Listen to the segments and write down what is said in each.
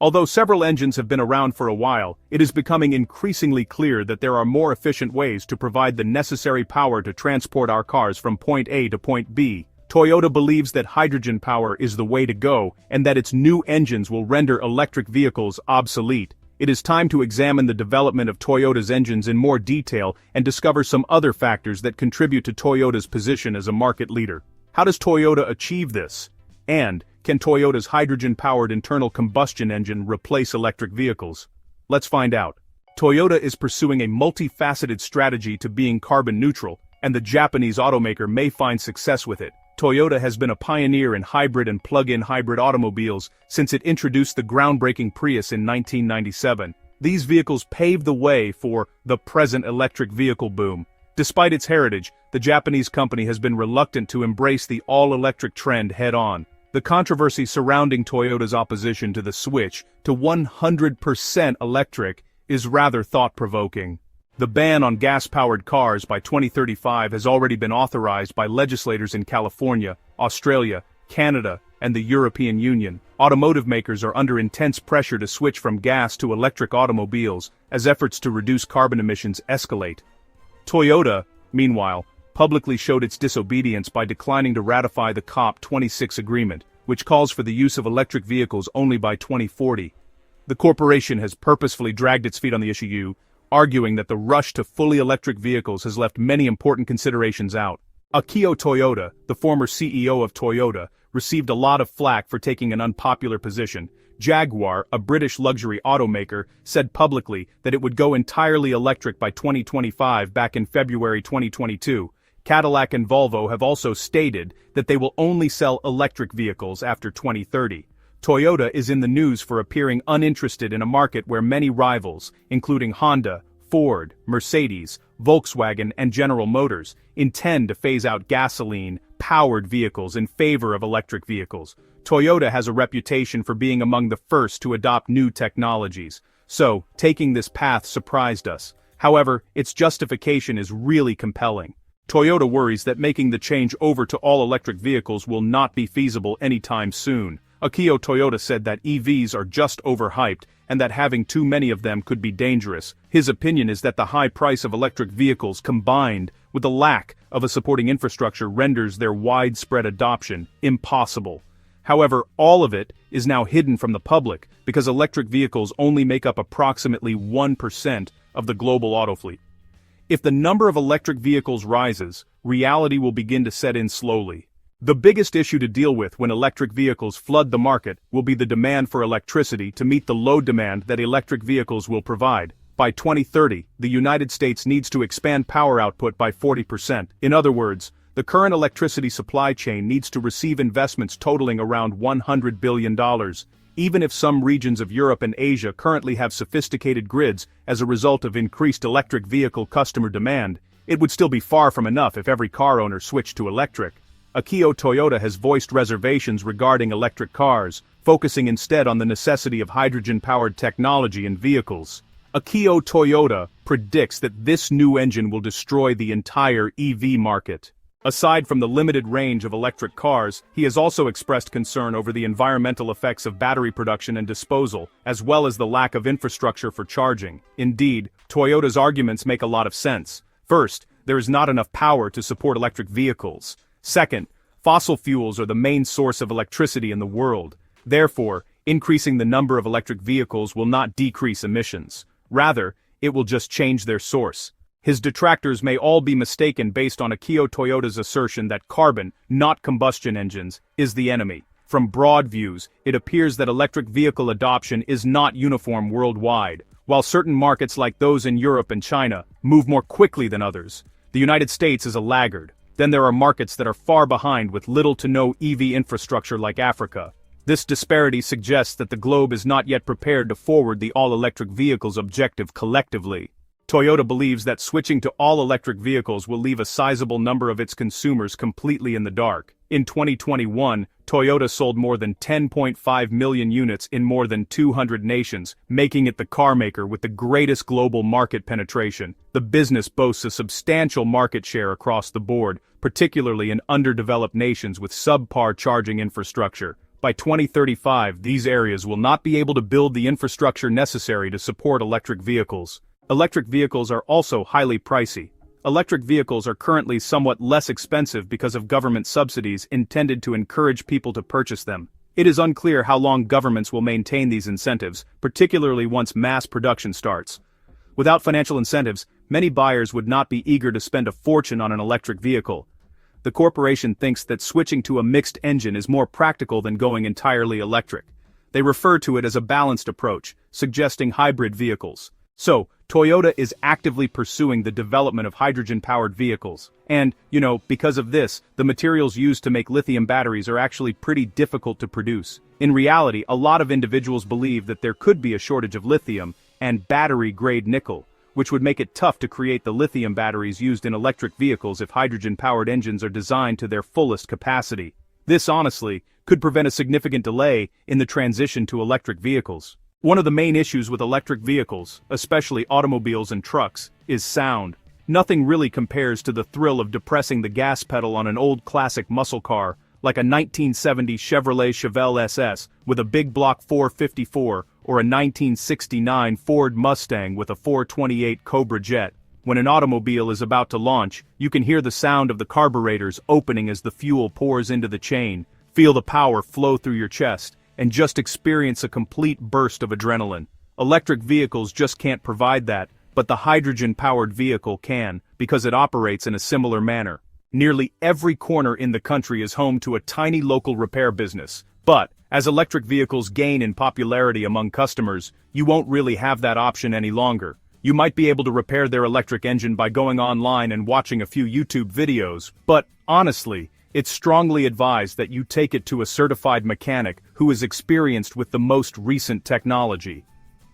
Although several engines have been around for a while, it is becoming increasingly clear that there are more efficient ways to provide the necessary power to transport our cars from point A to point B. Toyota believes that hydrogen power is the way to go and that its new engines will render electric vehicles obsolete. It is time to examine the development of Toyota's engines in more detail and discover some other factors that contribute to Toyota's position as a market leader. How does Toyota achieve this? And, can Toyota's hydrogen-powered internal combustion engine replace electric vehicles? Let's find out. Toyota is pursuing a multifaceted strategy to being carbon neutral, and the Japanese automaker may find success with it. Toyota has been a pioneer in hybrid and plug-in hybrid automobiles since it introduced the groundbreaking Prius in 1997. These vehicles paved the way for the present electric vehicle boom. Despite its heritage, the Japanese company has been reluctant to embrace the all-electric trend head-on. The controversy surrounding Toyota's opposition to the switch to 100% electric is rather thought-provoking. The ban on gas-powered cars by 2035 has already been authorized by legislators in California, Australia, Canada, and the European Union. Automotive makers are under intense pressure to switch from gas to electric automobiles as efforts to reduce carbon emissions escalate. Toyota, meanwhile, publicly showed its disobedience by declining to ratify the COP26 agreement, which calls for the use of electric vehicles only by 2040. The corporation has purposefully dragged its feet on the issue, arguing that the rush to fully electric vehicles has left many important considerations out. Akio Toyoda, the former CEO of Toyota, received a lot of flack for taking an unpopular position. Jaguar, a British luxury automaker, said publicly that it would go entirely electric by 2025 back in February 2022. Cadillac and Volvo have also stated that they will only sell electric vehicles after 2030. Toyota is in the news for appearing uninterested in a market where many rivals, including Honda, Ford, Mercedes, Volkswagen, and General Motors, intend to phase out gasoline-powered vehicles in favor of electric vehicles. Toyota has a reputation for being among the first to adopt new technologies, so taking this path surprised us. However, its justification is really compelling. Toyota worries that making the change over to all-electric vehicles will not be feasible anytime soon. Akio Toyoda said that EVs are just overhyped and that having too many of them could be dangerous. His opinion is that the high price of electric vehicles combined with the lack of a supporting infrastructure renders their widespread adoption impossible. However, all of it is now hidden from the public because electric vehicles only make up approximately 1% of the global auto fleet. If the number of electric vehicles rises, reality will begin to set in slowly. The biggest issue to deal with when electric vehicles flood the market will be the demand for electricity to meet the load demand that electric vehicles will provide. By 2030, the United States needs to expand power output by 40%. In other words, the current electricity supply chain needs to receive investments totaling around $100 billion. Even if some regions of Europe and Asia currently have sophisticated grids as a result of increased electric vehicle customer demand, it would still be far from enough if every car owner switched to electric. Akio Toyoda has voiced reservations regarding electric cars, focusing instead on the necessity of hydrogen-powered technology in vehicles. Akio Toyoda predicts that this new engine will destroy the entire EV market. Aside from the limited range of electric cars, he has also expressed concern over the environmental effects of battery production and disposal, as well as the lack of infrastructure for charging. Indeed, Toyota's arguments make a lot of sense. First, there is not enough power to support electric vehicles. Second, fossil fuels are the main source of electricity in the world. Therefore, increasing the number of electric vehicles will not decrease emissions. Rather, it will just change their source. His detractors may all be mistaken based on Akio Toyoda's assertion that carbon, not combustion engines, is the enemy. From broad views, it appears that electric vehicle adoption is not uniform worldwide. While certain markets like those in Europe and China move more quickly than others, the United States is a laggard. Then there are markets that are far behind with little to no EV infrastructure like Africa. This disparity suggests that the globe is not yet prepared to forward the all-electric vehicles objective collectively. Toyota believes that switching to all-electric vehicles will leave a sizable number of its consumers completely in the dark. In 2021, Toyota sold more than 10.5 million units in more than 200 nations, making it the car maker with the greatest global market penetration. The business boasts a substantial market share across the board, particularly in underdeveloped nations with subpar charging infrastructure. By 2035, these areas will not be able to build the infrastructure necessary to support electric vehicles. Electric vehicles are also highly pricey. Electric vehicles are currently somewhat less expensive because of government subsidies intended to encourage people to purchase them. It is unclear how long governments will maintain these incentives, particularly once mass production starts. Without financial incentives, many buyers would not be eager to spend a fortune on an electric vehicle. The corporation thinks that switching to a mixed engine is more practical than going entirely electric. They refer to it as a balanced approach, suggesting hybrid vehicles. So, Toyota is actively pursuing the development of hydrogen-powered vehicles. And, because of this, the materials used to make lithium batteries are actually pretty difficult to produce. In reality, a lot of individuals believe that there could be a shortage of lithium and battery-grade nickel, which would make it tough to create the lithium batteries used in electric vehicles if hydrogen-powered engines are designed to their fullest capacity. This, honestly, could prevent a significant delay in the transition to electric vehicles. One of the main issues with electric vehicles, especially automobiles and trucks, is sound. Nothing really compares to the thrill of depressing the gas pedal on an old classic muscle car, like a 1970 Chevrolet Chevelle SS with a big block 454, or a 1969 Ford Mustang with a 428 Cobra Jet. When an automobile is about to launch, you can hear the sound of the carburetors opening as the fuel pours into the chain, feel the power flow through your chest, and just experience a complete burst of adrenaline. Electric vehicles just can't provide that, but the hydrogen-powered vehicle can, because it operates in a similar manner. Nearly every corner in the country is home to a tiny local repair business. But, as electric vehicles gain in popularity among customers, you won't really have that option any longer. You might be able to repair their electric engine by going online and watching a few YouTube videos, but, honestly, it's strongly advised that you take it to a certified mechanic who is experienced with the most recent technology.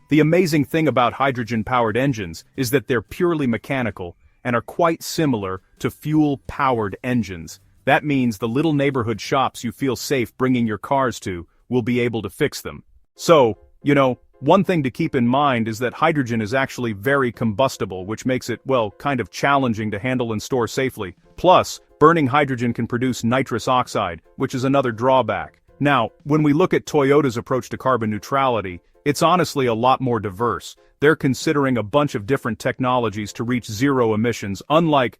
The amazing thing about hydrogen-powered engines is that they're purely mechanical and are quite similar to fuel-powered engines. That means the little neighborhood shops you feel safe bringing your cars to will be able to fix them. So, one thing to keep in mind is that hydrogen is actually very combustible, which makes it, kind of challenging to handle and store safely. Plus, burning hydrogen can produce nitrous oxide, which is another drawback. Now, when we look at Toyota's approach to carbon neutrality, it's honestly a lot more diverse. They're considering a bunch of different technologies to reach zero emissions, unlike,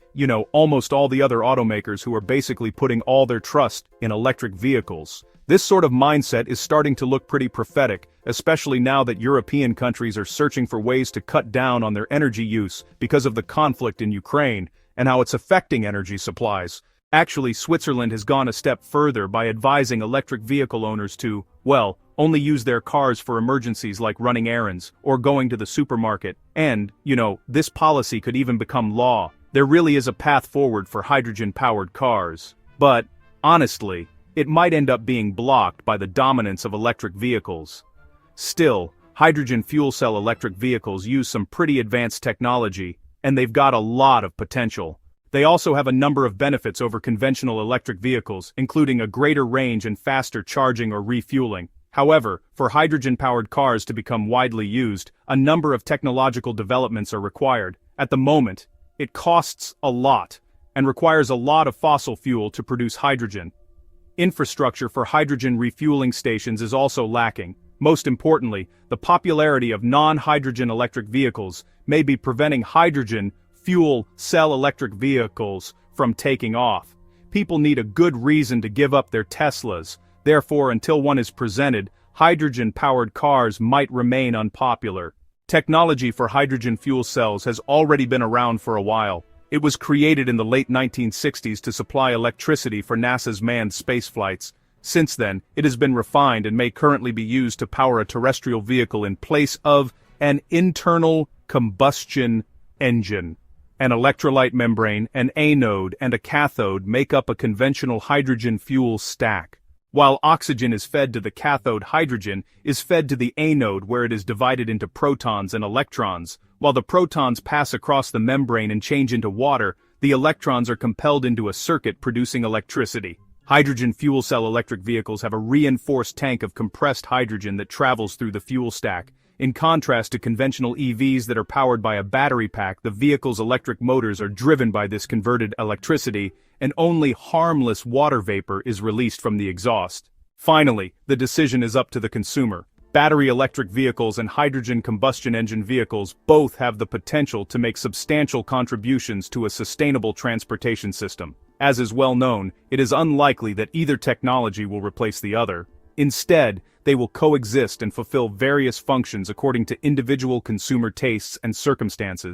almost all the other automakers who are basically putting all their trust in electric vehicles. This sort of mindset is starting to look pretty prophetic, especially now that European countries are searching for ways to cut down on their energy use because of the conflict in Ukraine, and how it's affecting energy supplies. Actually, Switzerland has gone a step further by advising electric vehicle owners to, only use their cars for emergencies like running errands or going to the supermarket. And, this policy could even become law. There really is a path forward for hydrogen-powered cars. But, honestly, it might end up being blocked by the dominance of electric vehicles. Still, hydrogen fuel cell electric vehicles use some pretty advanced technology, and they've got a lot of potential. They also have a number of benefits over conventional electric vehicles, including a greater range and faster charging or refueling. However, for hydrogen-powered cars to become widely used, a number of technological developments are required. At the moment, it costs a lot, and requires a lot of fossil fuel to produce hydrogen. Infrastructure for hydrogen refueling stations is also lacking. Most importantly, the popularity of non-hydrogen electric vehicles may be preventing hydrogen fuel cell electric vehicles from taking off. People need a good reason to give up their Teslas. Therefore, until one is presented, hydrogen-powered cars might remain unpopular. Technology for hydrogen fuel cells has already been around for a while. It was created in the late 1960s to supply electricity for NASA's manned space flights. Since then, it has been refined and may currently be used to power a terrestrial vehicle in place of an internal combustion engine. An electrolyte membrane, an anode, and a cathode make up a conventional hydrogen fuel stack. While oxygen is fed to the cathode, hydrogen is fed to the anode where it is divided into protons and electrons. While the protons pass across the membrane and change into water, the electrons are compelled into a circuit producing electricity. Hydrogen fuel cell electric vehicles have a reinforced tank of compressed hydrogen that travels through the fuel stack. In contrast to conventional EVs that are powered by a battery pack, the vehicle's electric motors are driven by this converted electricity, and only harmless water vapor is released from the exhaust. Finally, the decision is up to the consumer. Battery electric vehicles and hydrogen combustion engine vehicles both have the potential to make substantial contributions to a sustainable transportation system. As is well known, it is unlikely that either technology will replace the other. Instead, they will coexist and fulfill various functions according to individual consumer tastes and circumstances.